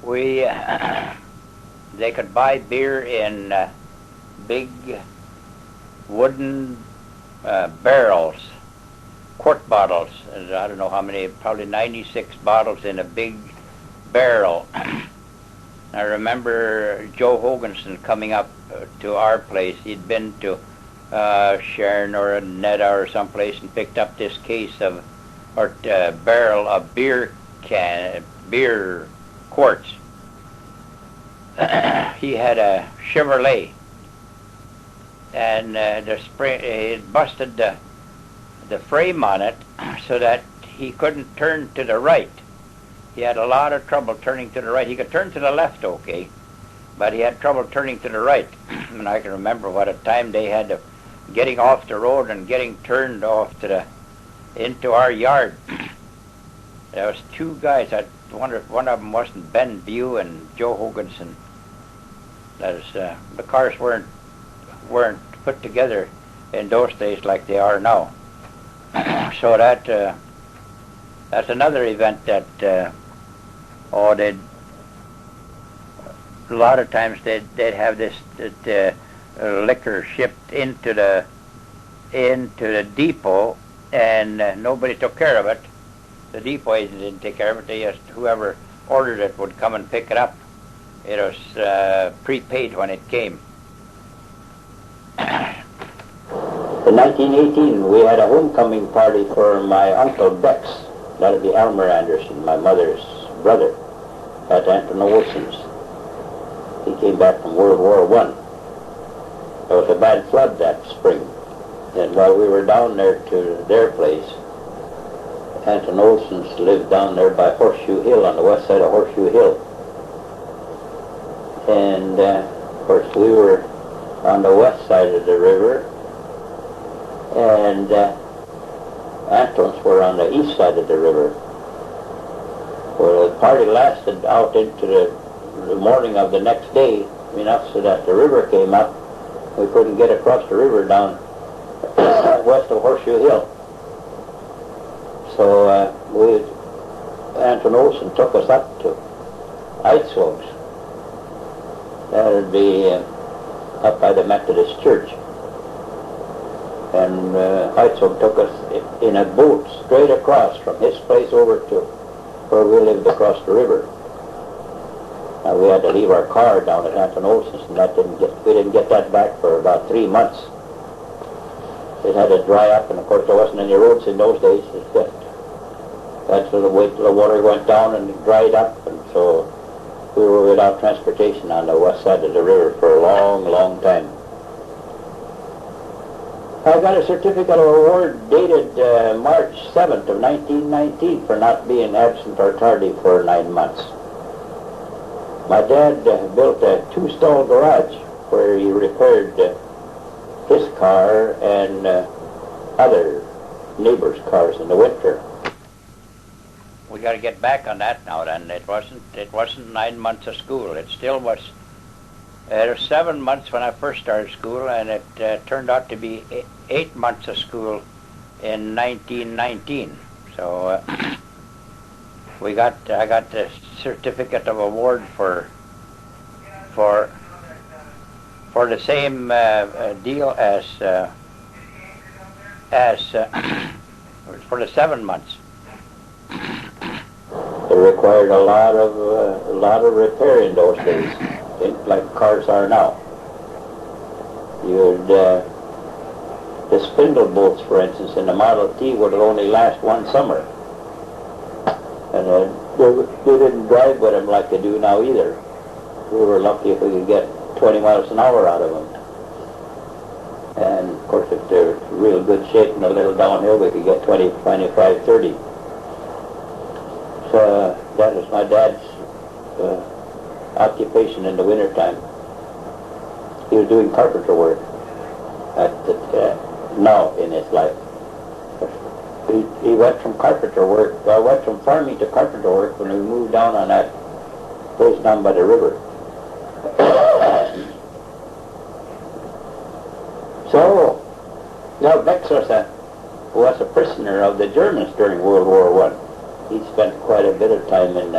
We they could buy beer in big wooden barrels, quart bottles. And I don't know how many, probably 96 bottles in a big barrel. I remember Joe Hoganson coming up to our place. He'd been to Sharon or Netta or someplace and picked up this case of, or barrel of beer quarts. He had a Chevrolet, and the spring, it busted the frame on it so that he couldn't turn to the right. He had a lot of trouble turning to the right. He could turn to the left okay, but he had trouble turning to the right. And I can remember what a time they had getting off the road and getting turned off to into our yard. There was two guys. I wonder if one of them wasn't Ben Bew and Joe Hoganson. That is, the cars weren't put together in those days like they are now. So that's another event that they'd a lot of times they'd have this liquor shipped into the depot, and nobody took care of it. The depot agent didn't take care of it. They just, whoever ordered it would come and pick it up. It was prepaid when it came. In 1918, we had a homecoming party for my Uncle Bex. That would be Elmer Anderson, my mother's brother, at Anton Olson's. He came back from World War I. There was a bad flood that spring. And while we were down there to their place, Anton Olson's lived down there by Horseshoe Hill, on the west side of Horseshoe Hill. And, of course, we were on the west side of the river, and Anton's were on the east side of the river. Well, the party lasted out into the morning of the next day, enough so that the river came up. We couldn't get across the river down west of Horseshoe Hill. So Anton Olson took us up to Eidsvågs. That would be up by the Methodist Church. And Eidsvåg took us in a boat straight across from his place over to where we lived across the river. We had to leave our car down at Anton Olson's, and we didn't get that back for about 3 months. It had to dry up, and of course there wasn't any roads in those days. It's just that's the way till the water went down and it dried up, and so we were without transportation on the west side of the river for a long, long time. I got a certificate of award dated March 7th of 1919 for not being absent or tardy for 9 months. My dad built a 2-stall garage where he repaired his car and other neighbors' cars in the winter. We got to get back on that now. Then it wasn't 9 months of school. It still was. It was 7 months when I first started school, and it turned out to be 8 months of school in 1919. So I got the certificate of award for the same deal as for the 7 months. It required a lot of repair in those days, like cars are now. The spindle bolts, for instance, in the Model T would only last one summer, and they didn't drive with them like they do now either. We were lucky if we could get 20 miles an hour out of them. And of course, if they're real good shape and a little downhill, we could get 20, 25, 30. So that was my dad's occupation in the wintertime. He was doing carpenter work now in his life. He went from carpenter work, went from farming to carpenter work when we moved down on that place down by the river. So, now Bex was a prisoner of the Germans during World War I. He spent quite a bit of time in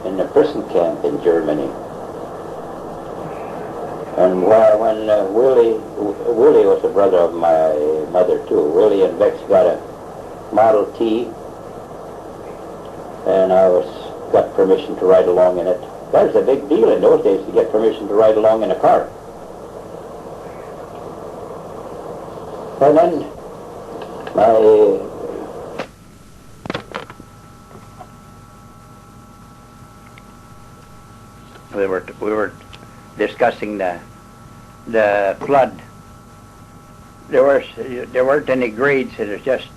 in a prison camp in Germany. And when Willie was a brother of my mother too. Willie and Bex got a Model T, and I got permission to ride along in it. That was a big deal in those days to get permission to ride along in a car. And then we were discussing the flood. There weren't any grades. It was just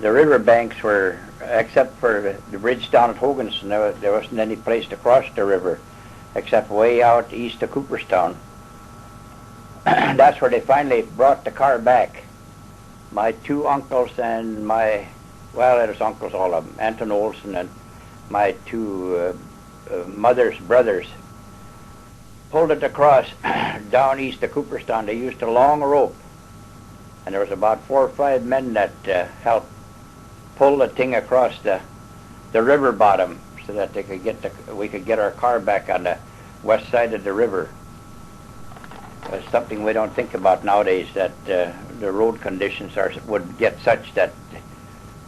the river banks were, except for the bridge down at Hoganson, there wasn't any place to cross the river except way out east of Cooperstown. That's where they finally brought the car back. My two uncles and it was uncles, all of them, Anton Olson and my two mother's brothers, pulled it across down east of Cooperstown. They used a long rope, and there was about 4 or 5 men that helped pull the thing across the river bottom so that they could we could get our car back on the west side of the river. It's something we don't think about nowadays, that the road conditions would get such that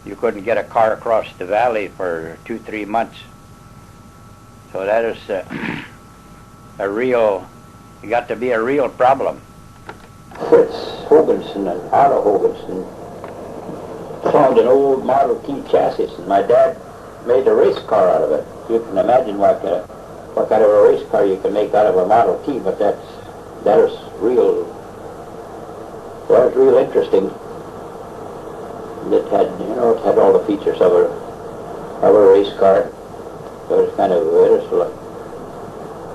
you couldn't get a car across the valley for 2-3 months. So that is it got to be a real problem. Fritz Hoganson and Otto Hoganson found an old Model T chassis, and my dad made a race car out of it. You can imagine what kind of a race car you can make out of a Model T, but that was real interesting. It had all the features of a race car. So it was kind of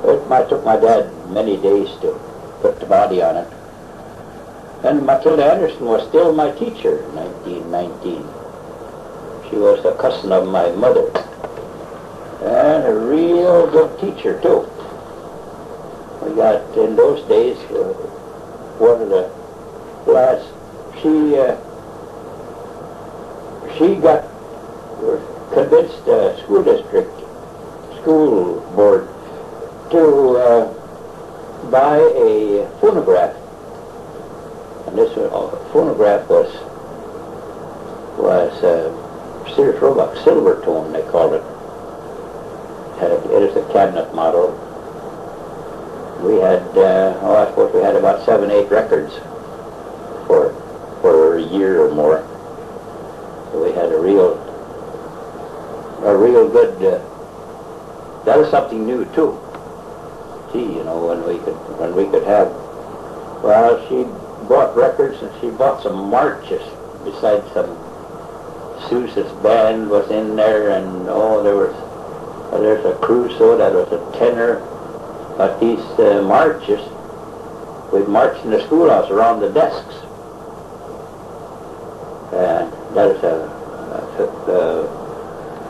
it took my dad many days to put the body on it. And Matilda Anderson was still my teacher in 1919. She was a cousin of my mother, and a real good teacher too. We got, in those days, one of the lads, she got convinced the school board to buy a phonograph. And this phonograph was Sears Roebuck Silvertone, they called it. It is a cabinet model. We had, I suppose we had about 7-8 records for a year or more. So we had a real good, that was something new too. Gee, when we could have, well, she bought records, and she bought some marches besides some. Sousa's band was in there, and there's a Crusoe that was a tenor. But these marches, we'd march in the schoolhouse around the desks, and that is a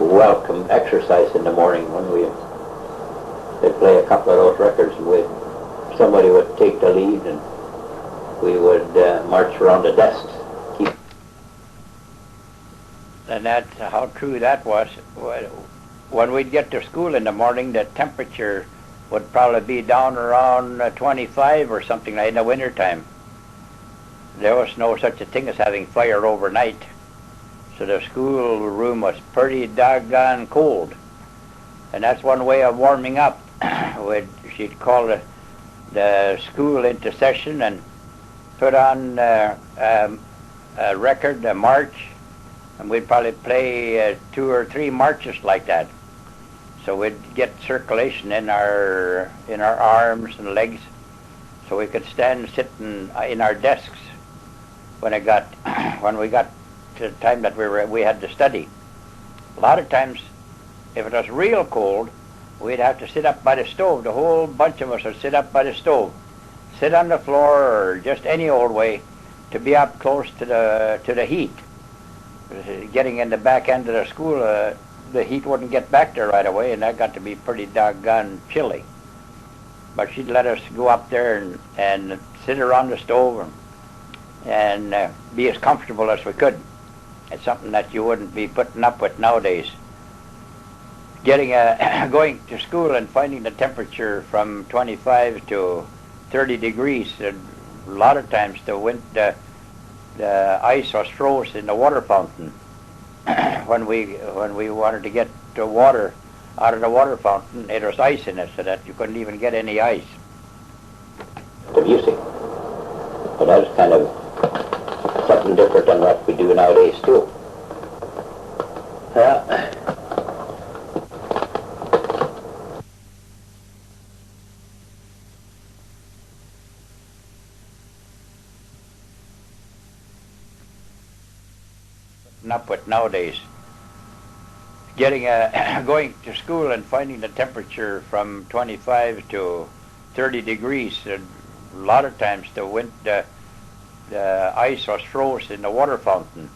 welcome exercise in the morning when they'd play a couple of those records, and somebody would take the lead, and we would march around the desks. And that's how true that was. When we'd get to school in the morning, the temperature would probably be down around 25 or something like in the wintertime. There was no such a thing as having fire overnight. So the school room was pretty doggone cold. And that's one way of warming up. She'd call the school into session and put on a record, a march, and we'd probably play 2 or 3 marches like that. So we'd get circulation in our arms and legs, so we could stand sitting in our desks when we got to the time that we had to study. A lot of times, if it was real cold, we'd have to sit up by the stove. The whole bunch of us would sit up by the stove, sit on the floor or just any old way to be up close to the heat. Getting in the back end of the school, the heat wouldn't get back there right away, and that got to be pretty doggone chilly. But she'd let us go up there and sit around the stove and be as comfortable as we could. It's something that you wouldn't be putting up with nowadays. getting going to school and finding the temperature from 25 to 30 degrees. A lot of times the ice was froze in the water fountain. when we wanted to get the water out of the water fountain, it was ice in it, so that you couldn't even get any ice. The music, but that was kind of something different than what we do nowadays too. Yeah. Up with nowadays. Getting going to school and finding the temperature from 25 to 30 degrees. A lot of times the ice was froze in the water fountain.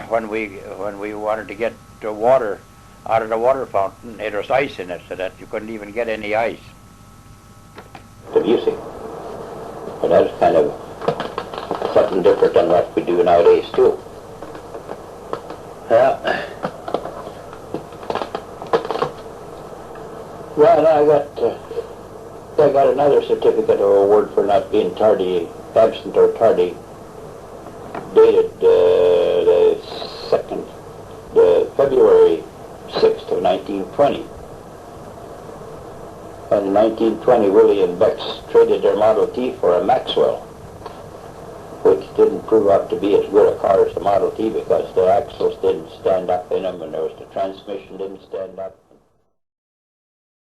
when we wanted to get the water out of the water fountain, it was ice in it, so that you couldn't even get any ice. The music, but that was kind of something different than what we do nowadays too. Yeah. Well, I got another certificate of award for not being tardy, absent or tardy, dated the February 6th of 1920. And in 1920, Willie and Bex traded their Model T for a Maxwell, which didn't prove out to be as good a car as the Model T because the axles didn't stand up in them and the transmission didn't stand up.